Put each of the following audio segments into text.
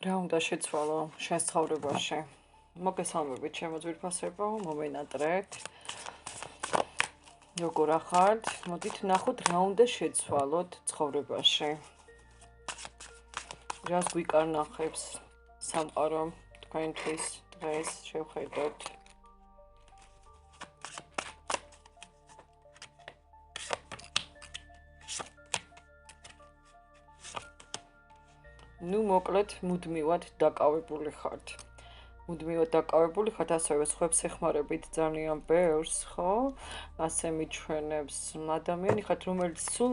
რა უნდა შეცვალო შენს ცხოვრებაში? მოგესალმებით, ჩემო ძვირფასებო, მომენატრეთ. როგორ ახართ? მოდით ნახოთ რა უნდა შეცვალოთ ცხოვრებაში. რას გვიკარნახებს სამყარო თქვენთვის დღეს შევხედოთ. ნუ მოკლედ მუდმივად დაკავებული ხართ. მუდმივად დაკავებული ხართ, ასევე სხვებს ეხმარებით ძალიან ბევრს, ხო? ასე მიჩვენებს ადამიანი ხართ, რომელიც სულ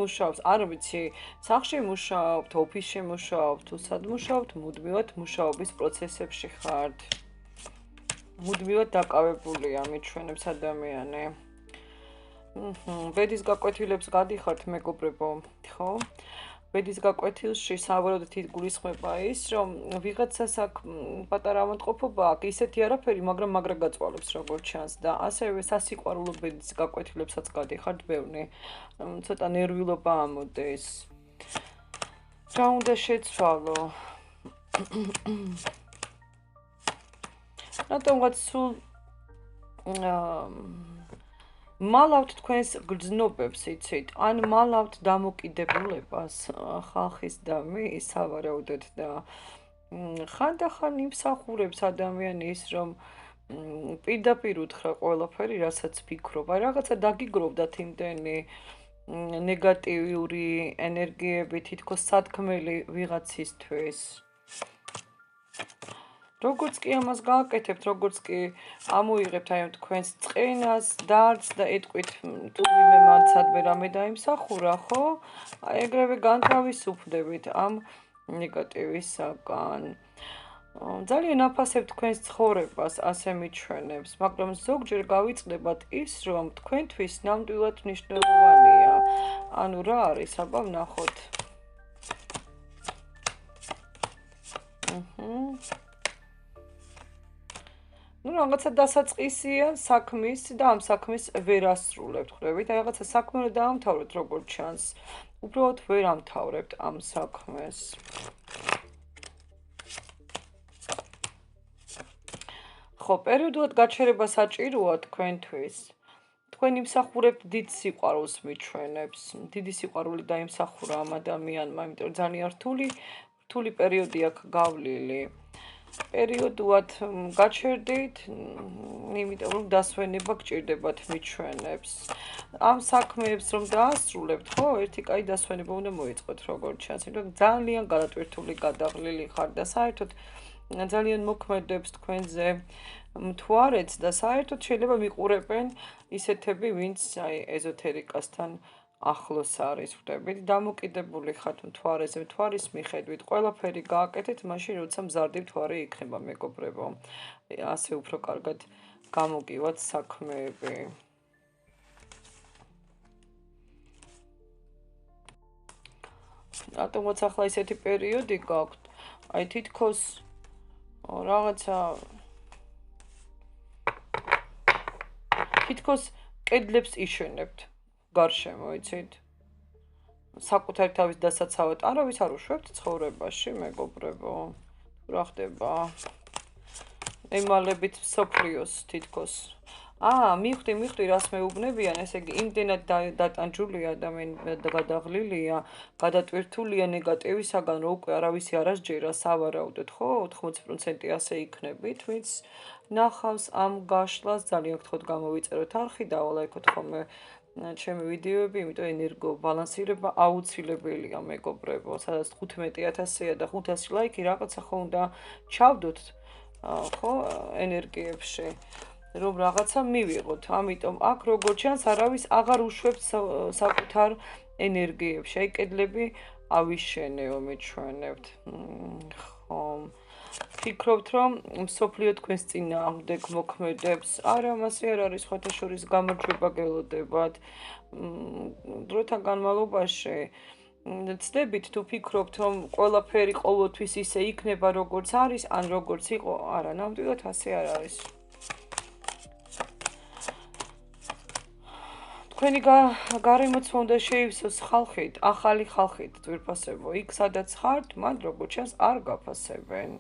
მუშაობს, არ ვიცი, სახლში მუშაობთ, ოფისში მუშაობთ, თუ სად მუშაობთ, მუდმივად მუშაობის პროცესებში ხართ. მუდმივად დაკავებულია, მიჩვენებს ადამიანი. ბედის გაკვეთილებს გადიხართ, მეგობრებო, ხო? ბედის გაკვეთილში სავარაუდოდ გულისხმება ის, რომ ვიღაცას აქ პატარა ავადმყოფობა აქვს, ისეთი არაფერი, მაგრამ გაწვალებს როგორც ჩანს და ასევე სასიყვარულო ბედის გაკვეთილებსაც გადიხართ ბევრი. ცოტა ნერვიულობა ამოდის. რა უნდა შეცვალო? რატომღაც სულ მალავთ თქვენს გრძნობებს, იცით? ან მალავთ დამოკიდებულებას ხალხის და მის სავარაუდოდ და ხანდახან იმსახურებს ადამიანის, რომ პირდაპირ უთხრა ყველაფერი, რასაც ფიქრობ. აი რაღაცა დაგიგროვდათ იმდენი ნეგატიური ენერგიები, თითქოს სათქმელი ვიღაცისთვის. როგორც კი ამას გააკეთებთ, როგორც კი ამოიღებთ აი თქვენს წყენას, დარდს და ეტყვით თუ ვინმე მანცადმე რამე დაიმსახურა, ხო? აი ეგრევე განთავისუფლდებით ამ ნეგატივისაგან. ძალიან აფასებთ თქვენს ცხოვრებას, ასე მიჩვენებს, მაგრამ ზოგჯერ გავიწყდებათ ის, რომ თქვენთვის ნამდვილად მნიშვნელოვანია. ანუ რა არის, აბა ვნახოთ. რაღაცა დასაწყისია საქმის და ამ საქმის ვერ ასრულებთ, ხვდებით? აი რაღაცა საქმე რომ დაამთავროთ, როგორც ჩანს, უბრალოდ ვერ ამთავრებთ ამ საქმეს. ხო, პერიოდულად გაჩერება საჭიროა თქვენთვის. თქვენ იმსახურებთ დიდ სიყვარულს მიჩვენებს. დიდი სიყვარული დაიმსახურა ამ ადამიანმა, იმიტომ რომ ძალიან რთული პერიოდი აქვს გავლილი. პერიოდულად გაჩერდით, იმიტომ რომ დასვენება გჭირდებათ მიჩვენებს. ამ საქმეებს რომ დაასრულებთ, ხო, ერთი კაი დასვენება უნდა მოიწყოთ, როგორც ჩანს, იმიტომ რომ ძალიან გადატვირთული, გადაღლილი ხართ და საერთოდ ძალიან მოქმედებს თქვენზე მთვარეც და საერთოდ შეიძლება მიყურებენ ისეთები, ვინც აი ეზოთერიკასთან ახლოს არის, ხვდებით, დამოკიდებული ხართ მთვარეზე, მთვარის მიხედვით, ყველაფერი გააკეთეთ, მაშინ როცა მზარდი მთვარე იქნება, მეგობრებო. ასე უფრო კარგად გამოგივათ საქმეები. რატომაც ახლა ისეთი პერიოდი გაქვთ, აი თითქოს რაღაცა თითქოს კედლებს იშენებთ. გარშემო, იცით? საკუთარი თავის დასაცავად არავის არ უშვებთ ცხოვრებაში, მეგობრებო. რა ხდება? ემალებით მსოფლიოს თითქოს. მივხვდი, რას მეუბნებიან, ესე იგი, იმდენად დატანჯულია ადამიანი და გადაღლილია, გადატვირთულია ნეგატივისაგან, რომ უკვე არავისი არ ასჯერა სავარაუდოდ, ხო? 80% ასე იქნებით, ვინც ნახავს ამ გაშლას, ძალიან გთხოვთ გამოვიწეროთ არხი და ლაიქოთ ხოლმე ჩემი ვიდეოები, იმიტომ ენერგო ბალანსირება აუცილებელია, მეგობრებო, სადაც 15,000-ია და 500 ლაიქი რაღაცა ხო უნდა ჩავდოთ, ხო, ენერგიებში, რომ რაღაცა მივიღოთ. ამიტომ აქ როგორც ჩანს, არავის აღარ უშვებს საკუთარ ენერგიებში. აი კედლები ავიშენეო, მიჩვენებთ. ხო. ფიქრობთ, რომ მსოფლიო თქვენს წინააღმდეგ მოქმედებს. არა, მასე არ არის, სხვათა შორის გამარჯვება გელოდებათ. დროთა განმავლობაში ცდებით თუ ფიქრობთ, რომ ყველაფერი ყოველთვის ისე იქნება, როგორც არის, ან როგორც იყო, არა, ნამდვილად ასე არ არის. თქვენი გარემოც უნდა შეივსოს ხალხით, ახალი ხალხით, ძვირფასებო. იქ სადაც ხართ, მან როგორც ჩანს არ გაფასებენ.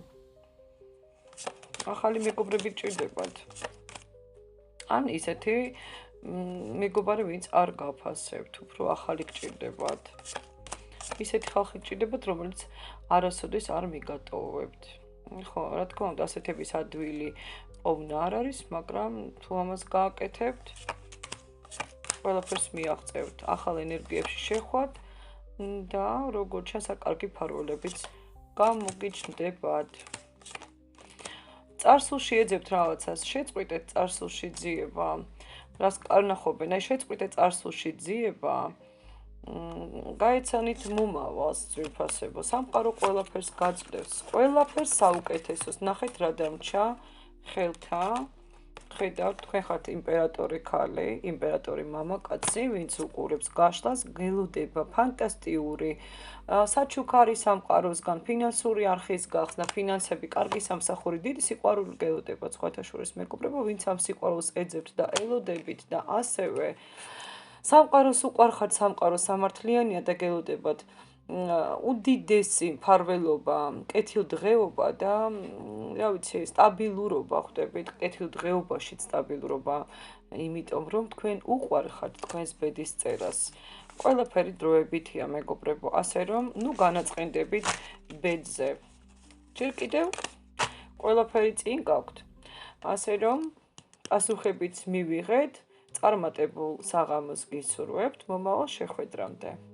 ახალი მეგობრები გჭირდებათ. ან ისეთი მეგობარი, ვინც არ გაფასებთ, უფრო ახალი გჭირდებათ. ისეთი ხალხი გჭირდებათ, რომელიც არასოდეს არ მიგატოვებთ. ხო, რა თქმა უნდა, ასეთების ადვილი ოვნა არ არის, მაგრამ თუ ამას გააკეთებთ, ყველაფერს მიაღწევთ, ახალ ენერგიებში შეხვათ და როგორც ჩანს, კარგი ფარველებიც გამოგიჩნდებათ. წარსულში ეძებთ რაღაცას, შეწყვიტეთ წარსულში ძიება. რას კარნახობენ, აი შეწყვიტეთ წარსულში ძიება. გაეცანით მომავალს, ძვირფასებო. სამყარო ყველაფერს გაძლევს, ყველაფერს საუკეთესოს. ნახეთ რა დამრჩა ხელთა. ხედავთ, თქვენ ხართ იმპერატორი ქალი, იმპერატორი მამაკაცი, ვინც უყურებს გაშლას, გელოდება ფანტასტიკური საჩუქარი სამყაროსგან, ფინანსური არხის გახსნა, ფინანსები, კარგი სამსახური, დიდი სიყვარული გელოდება სხვათა შორის მეგობრებო, ვინც ამ სიყვარულს ეძებთ და ელოდებით და ასევე სამყაროს უყვარხართ, სამყარო სამართლიანია და გელოდებათ უდიდესი მფარველობა, კეთილდღეობა და რა ვიცი, სტაბილურობა ხვდებით, კეთილდღეობაშიც სტაბილურობა, იმიტომ რომ თქვენ უყვარხართ თქვენს ბედის წერას. ყველაფერი დროებითია, მეგობრებო, ასე რომ, ნუ განაწყენდებით ბედზე. ჯერ კიდევ ყველაფერი წინ გაქვთ. ასე რომ, პასუხებიც მივიღეთ, წარმატებულ საღამოს გისურვებთ, მომავალ შეხვედრამდე.